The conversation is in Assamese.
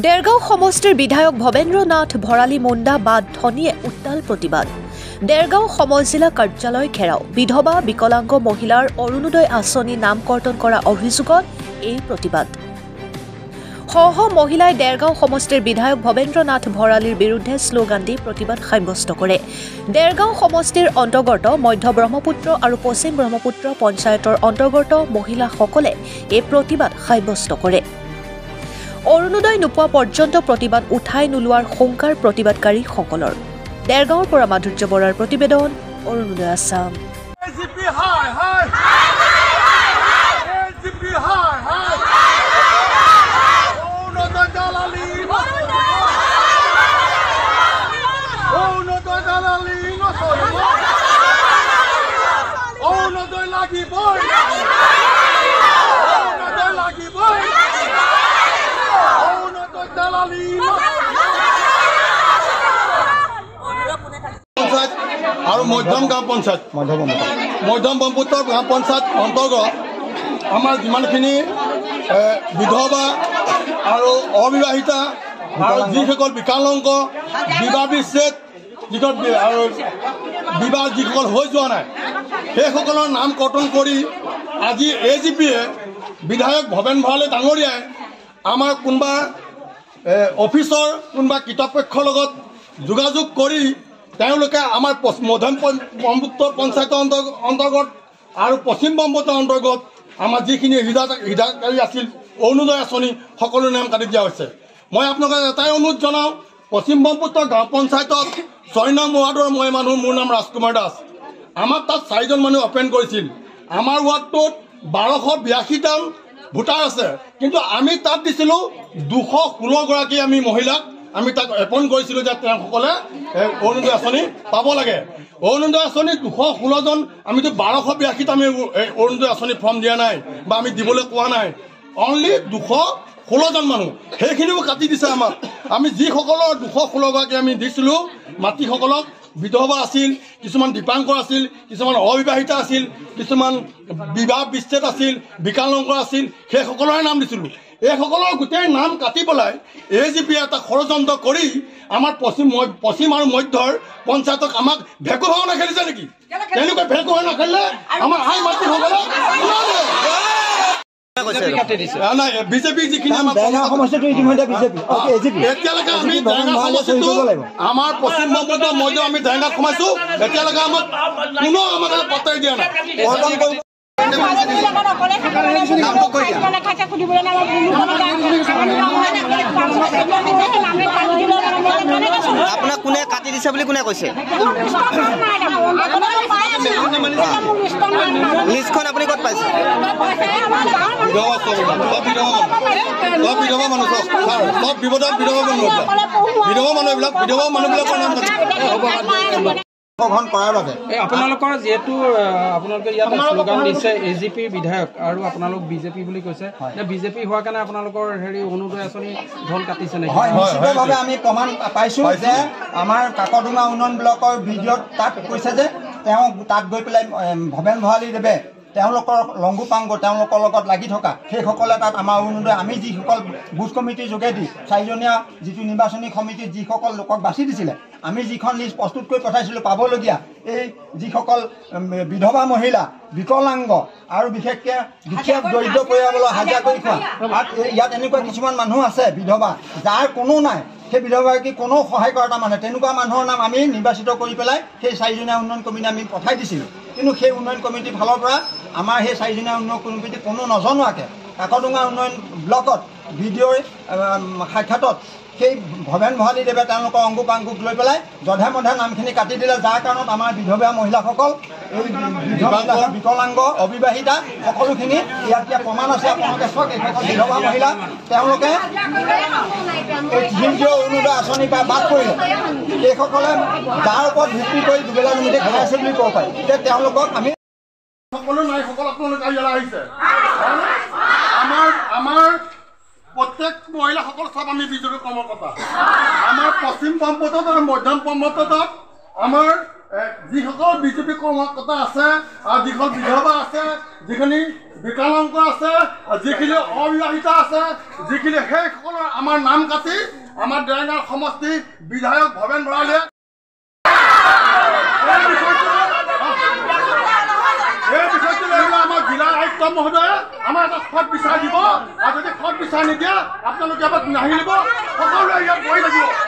দেৰগাঁও সমষ্টিৰ বিধায়ক ভৱেন্দ্ৰ নাথ ভৰালী মুণ্ডা বাদ ধনীয়ে উত্তাল প্ৰতিবাদ। দেৰগাঁও সমজিলা কাৰ্যালয় ঘেৰাও। বিধৱা বিকলাংগ মহিলাৰ অৰুণোদয় আঁচনি নামকৰ্তন কৰা অভিযোগত এই প্ৰতিবাদ। সহ মহিলাই দেৰগাঁও সমষ্টিৰ বিধায়ক ভৱেন্দ্ৰ নাথ ভৰালীৰ বিৰুদ্ধে শ্লোগান দি প্ৰতিবাদ সাব্যস্ত কৰে। দেৰগাঁও সমষ্টিৰ অন্তৰ্গত মধ্য ব্ৰহ্মপুত্ৰ আৰু পশ্চিম ব্ৰহ্মপুত্ৰ পঞ্চায়তৰ অন্তৰ্গত মহিলাসকলে এই প্ৰতিবাদ সাব্যস্ত কৰে। অৰুণোদয় নোপোৱা পৰ্যন্ত প্ৰতিবাদ উঠাই নোলোৱাৰ শংকাৰ প্ৰতিবাদকাৰীসকলৰ। দেৰগাঁৱৰ পৰা মাধুৰ্য বৰাৰ প্ৰতিবেদন, অৰুণোদয় আছাম। আৰু মধ্যম গাঁও পঞ্চায়ত মধ্যম ব্ৰহ্মপুত্ৰ গাঁও পঞ্চায়ত অন্তৰ্গত আমাৰ যিমানখিনি বিধৱা আৰু অবিবাহিতা আৰু যিসকল বিকলাংগ বিবাহ বিচ্ছেদ আৰু বিবাহ যিসকল হৈ যোৱা নাই সেইসকলৰ নাম কৰ্তন কৰি আজি AGPয়ে বিধায়ক ভৱেন ভৰালী ডাঙৰীয়াই আমাৰ কোনোবা অফিচৰ কোনোবা কৰ্তৃপক্ষৰ লগত যোগাযোগ কৰি তেওঁলোকে আমাৰ মধ্যম ব্ৰহ্মপুত্ৰ পঞ্চায়তৰ অন্তৰ্গত আৰু পশ্চিম ব্ৰহ্মপুত্ৰৰ অন্তৰ্গত আমাৰ যিখিনি হিতাধিকাৰী আছিল অৰুণোদয় আঁচনি সকলো নাম কাটি দিয়া হৈছে। মই আপোনালোকক এটাই অনুৰোধ জনাওঁ, পশ্চিম ব্ৰহ্মপুত্ৰ গাঁও পঞ্চায়তত 6 নং ৱাৰ্ডৰ মই মানুহ, মোৰ নাম ৰাজকুমাৰ দাস। আমাৰ তাত 4জন মানুহ অপেন কৰিছিল। আমাৰ ৱাৰ্ডটোত 1282টা ভোটাৰ আছে, কিন্তু আমি তাত দিছিলোঁ 216গৰাকী আমি মহিলাক আমি তাক এপইণ্ট কৰিছিলোঁ যে তেওঁসকলে অৰুণোদয় আঁচনি পাব লাগে। অৰুণোদয় আঁচনি 216জন, আমিতো 1282টা আমি অৰুণোদয় আঁচনি ফৰ্ম দিয়া নাই বা আমি দিবলৈ কোৱা নাই। অনলি 216জন মানুহ, সেইখিনিও কাটি দিছে আমাক। আমি যিসকলৰ 216গৰাকী আমি দিছিলোঁ মাতৃসকলক, বিধৱা আছিল, কিছুমান দিপাংকৰ আছিল, কিছুমান অবিবাহিতা আছিল, কিছুমান বিবাহ বিচ্ছেদ আছিল, বিকলাংগ আছিল, সেইসকলৰে নাম দিছিলোঁ। এইসকলৰ গোটেই নাম কাটি পেলাই AGPয়ে এটা ষড়যন্ত্ৰ কৰি আমাৰ পশ্চিম আৰু মধ্যৰ পঞ্চায়তক আমাক ভেকু ভাও নেখেলিছে নেকি? তেওঁলোকে ভেকু ভাও নেখেলিলে আমাৰ আই মাতৃসকলে বিজেপি যিখিনি এতিয়ালৈকে আমি আমাৰ পশ্চিম ব্ৰহ্মপুত্ৰ মধ্যে আমি ডেৰগাঁৱত সোমাইছো, এতিয়ালৈকে আমাক কোনো আমাক পত্তাই দিয়া নাই। আপোনাক কোনে কাটি দিছে বুলি কোনে কৈছে? লিষ্টখন আপুনি ক'ত পাইছে? বিধৱা মানুহবিলাকৰ নাম গ্ৰহণ কৰাৰ বাবে আপোনালোকৰ যিহেতু আপোনালোকে ইয়াত শ্লোগান দিছে AGP বিধায়ক আৰু আপোনালোক বিজেপি বুলি কৈছে, বিজেপি হোৱাৰ কাৰণে আপোনালোকৰ অৰুণোদয় আঁচনি ধন কাটিছে নেকি? হয়, নিশ্চিতভাৱে আমি প্ৰমাণ পাইছোঁ যে আমাৰ কাকডোঙা উন্নয়ন ব্লকৰ ভিডিঅ'ত তাত কৈছে যে তেওঁ তাত গৈ পেলাই ভৱেন ভৰালী দেৱে তেওঁলোকৰ লংগুপাংগ তেওঁলোকৰ লগত লাগি থকা সেইসকলে তাত আমাৰ অৰুণোদয়, আমি যিসকল বুথ কমিটিৰ যোগেদি 4জনীয়া যিটো নিৰ্বাচনী সমিতিত যিসকল লোকক বাছি দিছিলে, আমি যিখন লিষ্ট প্ৰস্তুত কৰি পঠাইছিলোঁ পাবলগীয়া এই যিসকল বিধৱা মহিলা, বিকলাংগ আৰু বিশেষকৈ দুখীয়া দৰিদ্ৰ পৰিয়ালৰ হাজিৰা কৰি খোৱা, ইয়াত এনেকুৱা কিছুমান মানুহ আছে বিধৱা যাৰ কোনো নাই, সেই বিধৱাগৰাকী কোনো সহায় কৰা এটা মানুহ, তেনেকুৱা মানুহৰ নাম আমি নিৰ্বাচিত কৰি পেলাই সেই 4জনীয়া উন্নয়ন কমিটি আমি পঠাই দিছিলোঁ। কিন্তু সেই উন্নয়ন কমিটিৰ ফালৰ পৰা আমাৰ সেই 4জনীয়া উন্নয়ন কমিটি কোনো নজনোৱাকৈ কাকডোঙা উন্নয়ন ব্লকত ভিডিঅ'ৰ সাক্ষাতত সেই ভৱেন ভৰালী দেৱে তেওঁলোকৰ অংগুপাংগুক লৈ পেলাই যধে মধে নামখিনি কাটি দিলে, যাৰ কাৰণত আমাৰ বিধৱা মহিলাসকল, এই বিকলাংগ অবিবাহিতা সকলোখিনি ইয়াত প্ৰমাণ আছে। আপোনালোকে চাওক, এইসকল বিধৱা মহিলা তেওঁলোকে যিটো অৰুণোদয় আঁচনিৰ পৰা বাদ পৰিলে, এইসকলে যাৰ ওপৰত ভিত্তি কৰি দুবেলা দুমুঠি খাইছে বুলি ক'ব পাৰি। এতিয়া তেওঁলোকক আমি সকলো নাৰীসকল আপোনালোকে ইয়ালৈ আহিছে। আমাৰ প্ৰত্যেক মহিলাসকল চব আমি বিজেপি কৰ্মকৰ্তা। আমাৰ পশ্চিম ব্ৰহ্মপুত্ৰত আৰু মধ্যম ব্ৰহ্মপুত্ৰত আমাৰ যিসকল বিজেপি কৰ্মকৰ্তা আছে আৰু যিসকল বিধৱা আছে, যিখিনি বিকলাংগ আছে, যিখিনি অবিবাহিতা আছে, যিখিনি সেইসকলৰ আমাৰ নাম কাটি আমাৰ দেৰগাঁও সমষ্টি বিধায়ক ভৱেন ভৰালীয়ে এই বিষয়টো লৈ আমাৰ জিলা আয়ুক্ত মহোদয়ে আমাৰ এটা খত বিচাৰ দিব, আৰু যদি খত বিচাৰ নিদিয়ে আপোনালোকে এবাৰ নাহিব, সকলোৱে ইয়াত বহি লাগিব।